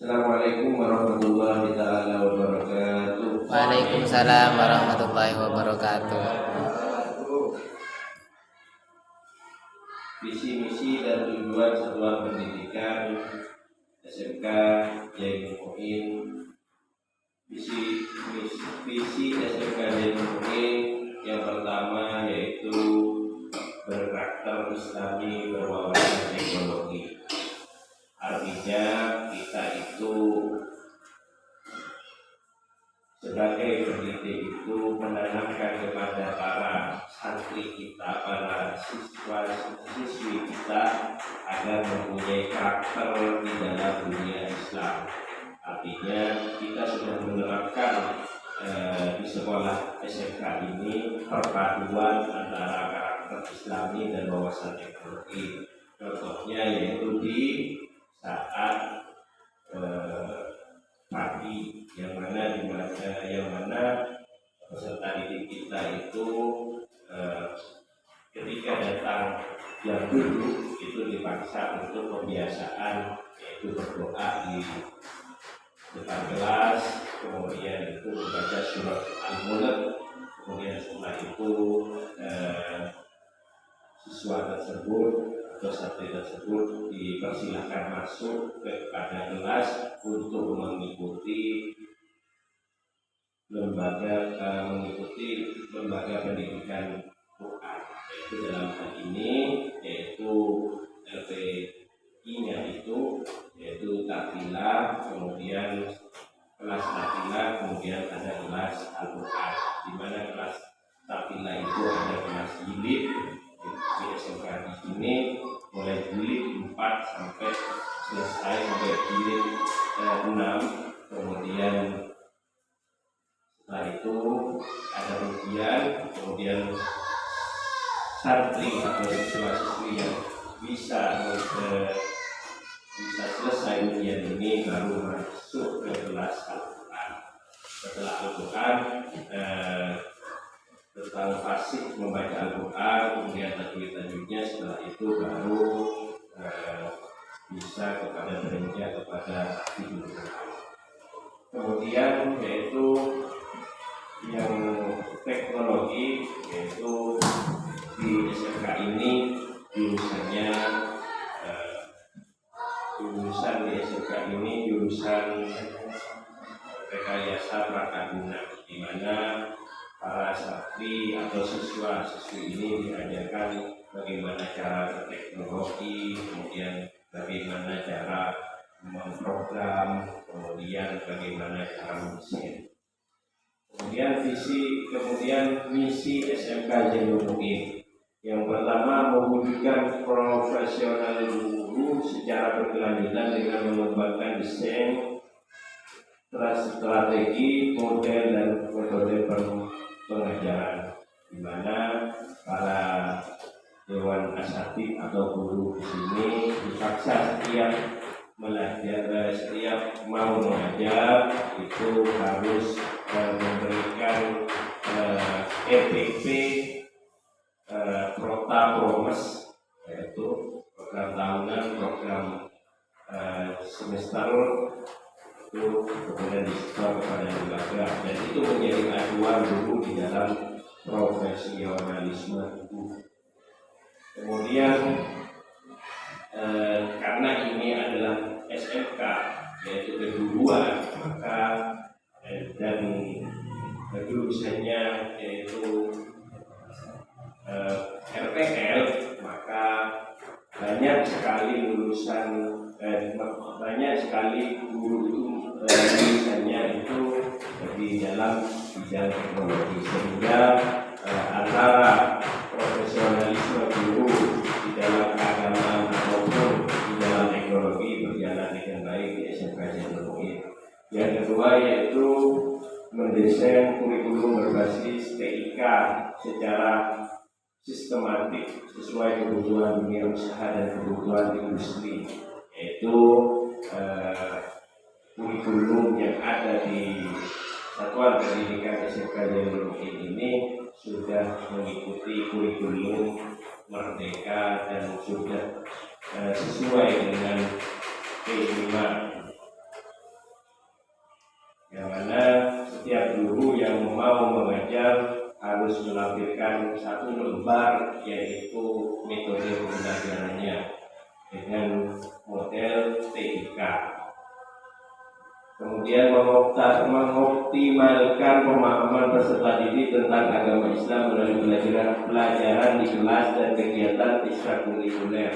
Assalamualaikum warahmatullahi taala wabarakatuh. Waalaikumsalam warahmatullahi wabarakatuh. Visi misi dan tujuan satuan pendidikan SMK Jainul Mu'in. Visi SMK Jainul Mu'in yang pertama yaitu berkarakter Islami berwawasan teknologi. Artinya kita itu sebagai pendidik itu menanamkan kepada para santri kita, para siswa-siswi kita agar mempunyai karakter di dalam dunia Islam. Artinya kita sudah menerapkan di sekolah SMK ini perpaduan antara karakter Islami dan wawasan teknologi. Contohnya yaitu di saat pagi yang mana peserta didik kita itu ketika datang jam duduk itu dipaksa untuk pembiasaan yaitu berdoa di depan kelas, kemudian itu membaca surat Al-Mulk, kemudian setelah itu siswa tersebut atau santri tersebut dipersilahkan masuk kepada kelas untuk mengikuti lembaga pendidikan Quran. Yaitu dalam hal ini yaitu LPI-nya yaitu takbilah, kemudian kelas takbilah, kemudian ada kelas Al-Quran. Di mana kelas takbilah itu ada kelas jilid di SMK di sini mulai jilid 4 sampai selesai sampai jilid 6, kemudian setelah itu ada ujian, kemudian santri atau siswa-siswi yang bisa selesai ujian ini baru masuk ke kelas Al-Quran. Setelah Al-Quran tentang fasih membaca Al-Quran, kemudian tajwid-tajwidnya, setelah itu baru bisa kepada beranjak kepada hifdzul Quran. Kemudian yaitu yang teknologi, yaitu di SMK ini jurusan rekayasa prakaguna, di mana para santri atau siswa-siswi ini diajarkan bagaimana cara berteknologi, kemudian bagaimana cara memprogram, kemudian bagaimana cara mendesain. Kemudian misi SMK Jainul Mu'in. Yang pertama, mewujudkan profesional guru secara berkelanjutan dengan mengembangkan desain, strategi, model dan metode pengajaran, di mana para dewan asatidz atau guru di sini dipaksa setiap mau mengajar itu harus memberikan EPP Prota-Promes, yaitu program tahunan, program semester itu kemudian disetor kepada lembaga, dan itu menjadi acuan guru di dalam profesionalisme guru. Kemudian karena ini adalah SMK yaitu keguruan, maka dan jurusannya yaitu RPL, maka banyak sekali guru itu jurusannya itu di dalam bidang teknologi, sehingga antara profesionalisme guru di dalam keagamaan maupun di dalam teknologi berjalan dengan baik di SMK Jainul Mu'in. Yang kedua yaitu mendesain kurikulum berbasis TIK secara sistematik sesuai kebutuhan dunia usaha dan kebutuhan industri, yaitu kurikulum yang ada di Satuan Pendidikan SMK Jainul Mu'in ini sudah mengikuti kurikulum Merdeka dan sudah sesuai dengan P5 mau mengajar harus melampirkan satu lembar, yaitu metode pembelajarannya dengan model TIK. Kemudian mengoptimalkan pemahaman peserta didik tentang agama Islam melalui pelajaran di kelas dan kegiatan ekstrakurikuler.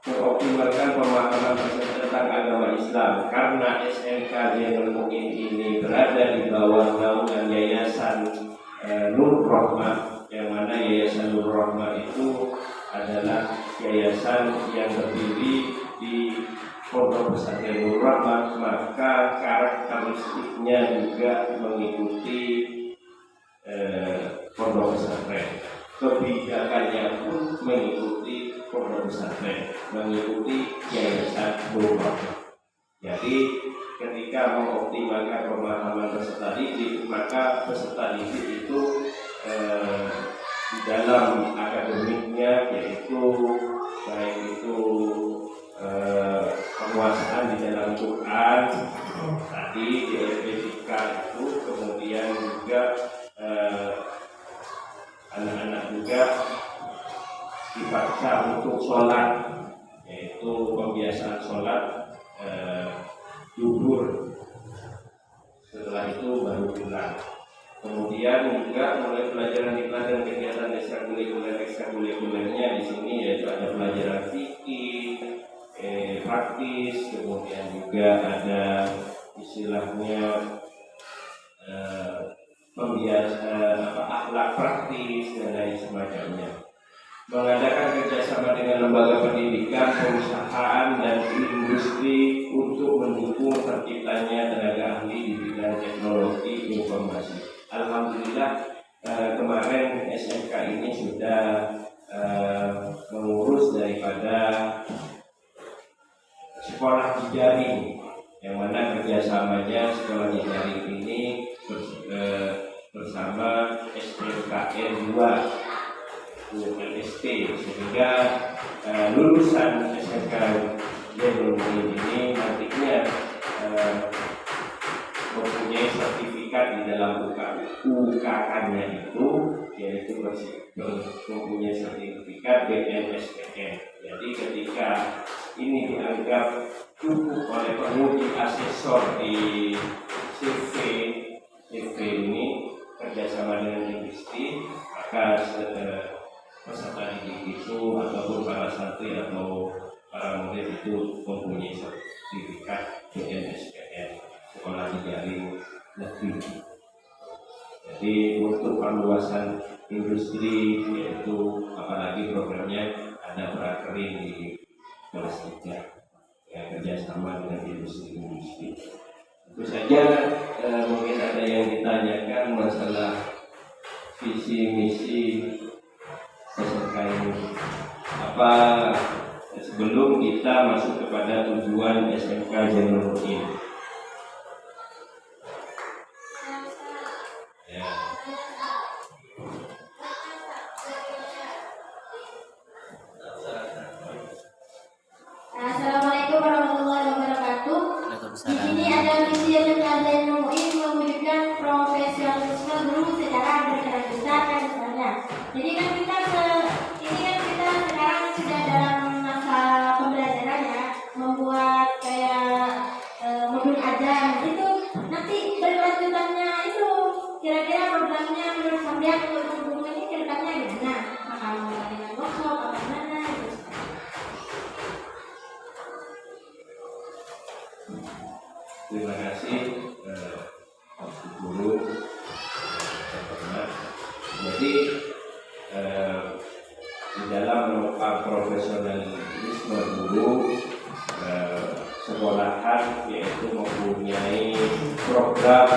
Mengoptimalkan pemahaman peserta tentang agama Islam karena SMK Zainul Mu'in ini berada di bawah naungan Yayasan Nur Rahmah, yang mana Yayasan Nur Rahmah itu adalah yayasan yang berdiri di Pondok Pesantren Nur Rahmah, maka karakteristiknya juga mengikuti pondok pesantren. Kebijakannya pun mengikuti pondok pesantren, mengikuti Yayasan Nur Rahmah. Jadi ketika mengoptimalkan pemahaman peserta didik, maka peserta didik itu di dalam akademiknya, yaitu baik itu penguasaan di dalam Quran tadi di LPTK itu, kemudian juga anak-anak juga dipaksa untuk sholat, yaitu pembiasaan sholat zuhur, setelah itu baru pulang. Kemudian juga mulai pelajaran di kelas dan kegiatan ekstrakurikulernya di sini, yaitu ada pelajaran fikih, praktis, kemudian juga ada istilahnya akhlak praktis dan lain semacamnya. Mengadakan kerjasama dengan lembaga pendidikan, perusahaan dan industri untuk mendukung terciptanya tenaga ahli di bidang teknologi informasi. Alhamdulillah kemarin SMK ini sudah mengurus daripada sekolah jejaring, yang mana kerjasamanya sekolah jejaring ini bersama SMKN 2 ULST, sehingga lulusan SMK Zainul Mu'in ini nantinya mempunyai sertifikat di dalam UKK-nya itu, yaitu mempunyai sertifikat BNSPN. Jadi ketika ini dianggap cukup oleh penguji asesor di CV ini kerjasama dengan industri, maka peserta didik itu ataupun para santri atau para murid itu mempunyai sertifikat BNSPN, sekolah jejaring negeri. Jadi untuk perluasan industri, yaitu apalagi programnya ada prakering di kelas 3 yang kerjasama dengan industri. Tentu saja mungkin ada yang ditanyakan masalah visi misi SMK ini. Apa sebelum kita masuk kepada tujuan SMK Zainul Mu'in? Assalamualaikum warahmatullahi wabarakatuh. Di sini ada misi SMK Zainul Mu'in mewujudkan profesionalisme guru secara berkelanjutan dan misalnya. Jadi kan kita sekarang sudah dalam masa pembelajaran ya, membuat kayak modul ajar itu nanti berkelanjutannya itu kira-kira programnya menurut Sambian untuk guru ini kira-kira gimana? Apakah mau dengan workshop atau gimana? Terima kasih guru. Jadi di dalam menopang profesionalisme guru, sekolahan yaitu mempunyai program,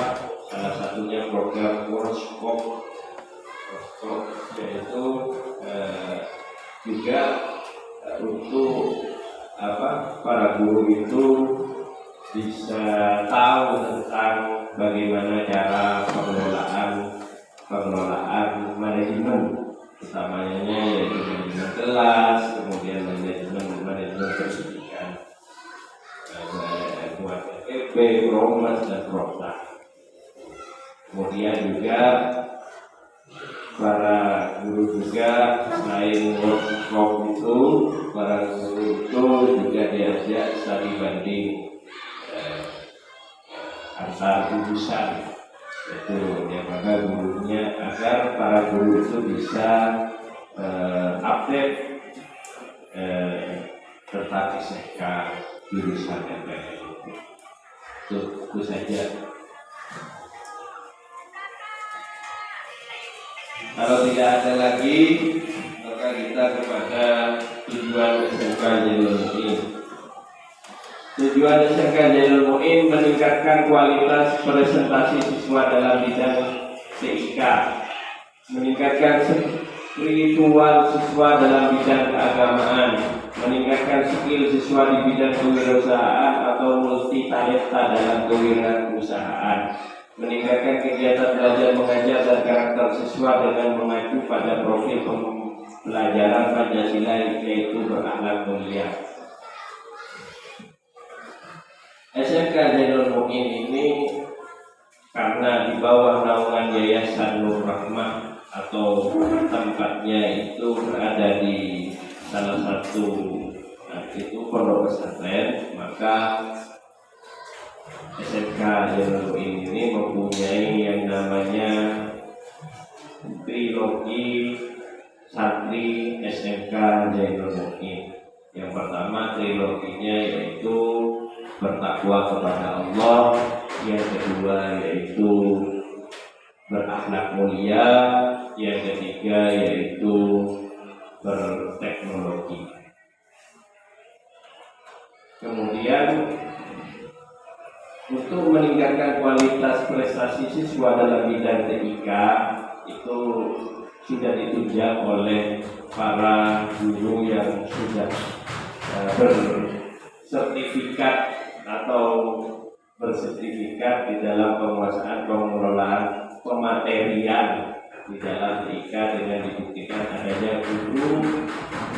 salah satunya program workshop, yaitu juga untuk para guru itu bisa tahu tentang bagaimana cara pengelolaan manajemen, utamanya yaitu manajemen kelas, kemudian manajemen pendidikan, buat FP, Promas dan Prota. Kemudian juga para guru juga selain workshop itu, para guru itu juga diajak studi banding antar jurusan, itu ya, maka gurunya agar para guru itu bisa update tentang SMK jurusan yang baik. Itu saja. Kalau tidak ada lagi, maka kita kepada tujuan SMK Jailul Mu'in. Tujuan SMK Jailul Mu'in meningkatkan kualitas presentasi siswa dalam bidang TIK, meningkatkan spiritual siswa dalam bidang keagamaan, meningkatkan skill siswa di bidang kewirausahaan atau multi talenta dalam kewirausahaan, meningkatkan kegiatan belajar mengajar dan karakter siswa dengan mengacu pada profil pembelajaran Pancasila yaitu berakhlak mulia. SMK Jailul Mu'in ini karena di bawah naungan Yayasan Nur Rahmah atau tempatnya itu berada di salah satu itu pondok pesantren, maka SMK Jailul Mu'in ini mempunyai yang namanya trilogi santri SMK Jailul Mu'in. Yang pertama triloginya yaitu bertakwa kepada Allah, yang kedua yaitu berakhlak mulia, yang ketiga yaitu berteknologi. Kemudian untuk meningkatkan kualitas prestasi siswa dalam bidang TIK itu sudah ditunjang oleh para guru yang sudah bersertifikat atau bersertifikat di dalam penguasaan pengelolaan pematerian di dalam TIK dengan dibuktikan adanya guru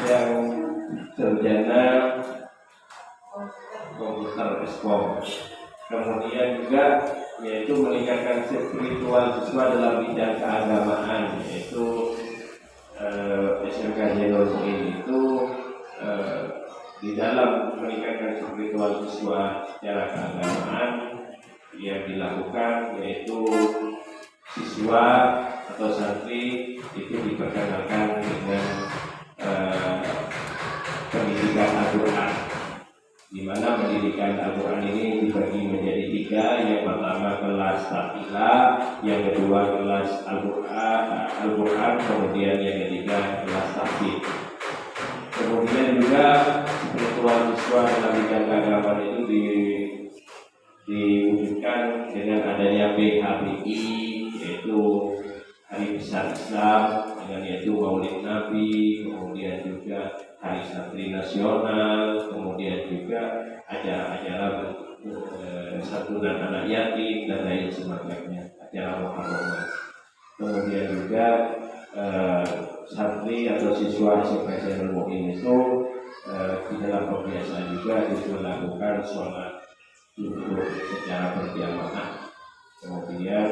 yang sarjana komputer SPOM. Kemudian juga yaitu meningkatkan spiritual siswa dalam bidang keagamaan, yaitu SMK Jailul Mu'in itu di dalam meningkatkan spiritual siswa secara keagamaan yang dilakukan yaitu siswa atau santri itu diperkenalkan dengan pendidikan Al-Quran, di mana pendidikan Al-Quran ini dibagi menjadi 3. Yang pertama kelas Tafila, yang kedua kelas Al-Quran, kemudian yang ketiga kelas Tahfidz. Kemudian juga spiritual siswa dalam bidang keagamaan itu diwujudkan dengan adanya PHBI, yaitu Hari Besar Islam, dengan yaitu Maulid Nabi, kemudian juga Hari Santri Nasional, kemudian juga acara-acara santunan anak yatim dan lain sebagainya, acara Muharram. Kemudian juga santri atau siswa SMK Jailul Mu'in itu di dalam pembiasaan juga dilakukan sholat zuhur secara berjamaah, kemudian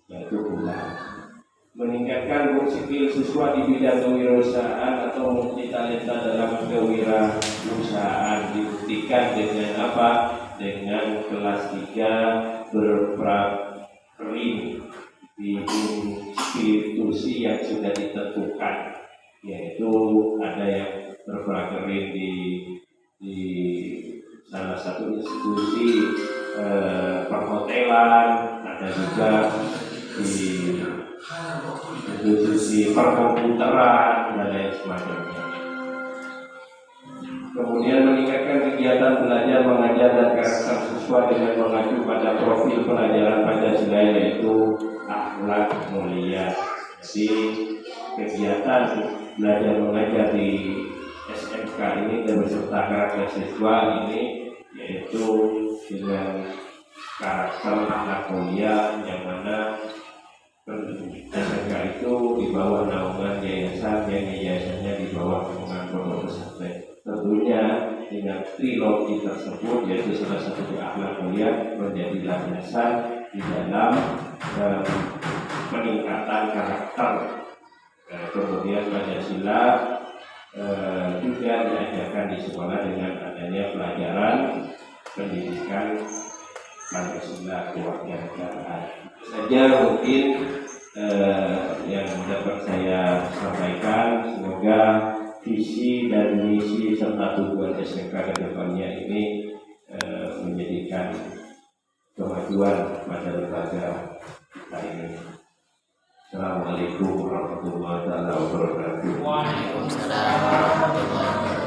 yaitu bulan. Meningkatkan skill siswa di bidang kewirausahaan atau multi talenta dalam kewirausahaan dibuktikan dengan apa? Dengan kelas 3 berprakerin di institusi yang sudah ditentukan, yaitu ada yang berprakerin di salah satu institusi perhotelan, ada juga di institusi perkomputeran dan lain sebagainya. Kemudian meningkatkan kegiatan belajar mengajar dan karakter siswa dengan mengacu pada profil pelajaran Pancasila yaitu akhlak mulia. Jadi kegiatan belajar mengajar di SMK ini dan beserta karakter siswa ini yaitu dengan karakter akhlak mulia, yang mana SMK itu di bawah naungan yayasan yang yayasannya di bawah naungan pondok pesantren. Tentunya dengan trilogi tersebut, yaitu salah satu akhlak mulia sekalian menjadi landasan di dalam peningkatan karakter. Kemudian Pancasila juga diajarkan di sekolah dengan adanya pelajaran pendidikan Pancasila kewarganegaraan. Itu saja mungkin yang dapat saya sampaikan. Semoga visi dan misi serta tujuan SMK ke depannya ini menjadikan kemajuan pada lembaga kita ini. Assalamualaikum warahmatullahi wabarakatuh. Waalaikumsalam warahmatullahi wabarakatuh.